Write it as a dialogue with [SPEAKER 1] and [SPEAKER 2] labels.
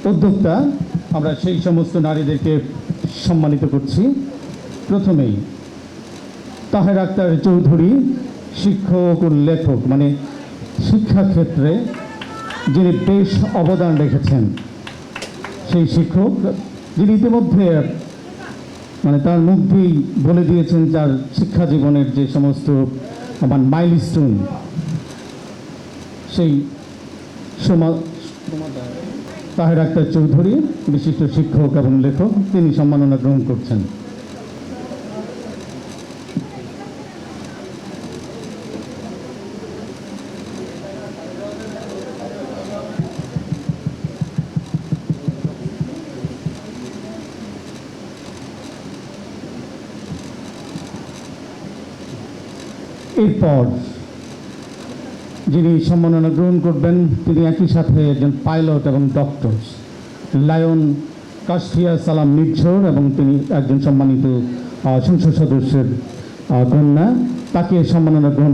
[SPEAKER 1] উদ্যোক্তা, আমরা সেই সমস্ত নারীদেরকে সম্মানিত করছি। প্রথমেই তাহের আক্তার চৌধুরী, শিক্ষক ও লেখক, মানে শিক্ষাক্ষেত্রে যিনি বেশ অবদান রেখেছেন, সেই শিক্ষক যিনি ইতিমধ্যে মানে তার মুখ দিয়েই বলে দিয়েছেন তার শিক্ষা জীবনের যে সমস্ত মাইলস্টোন, সেই তাহের আক্তার চৌধুরী, বিশিষ্ট শিক্ষক এবং লেখক, তিনি সম্মাননা গ্রহণ করছেন। এরপর যিনি সম্মাননা গ্রহণ করবেন তিনি একই সাথে একজন পাইলট এবং ডক্টর, লায়ন কাশফিয়া সালাম নির্ঝর, এবং তিনি একজন সম্মানিত সংসদ সদস্যের কন্যা। তাকে সম্মাননা গ্রহণ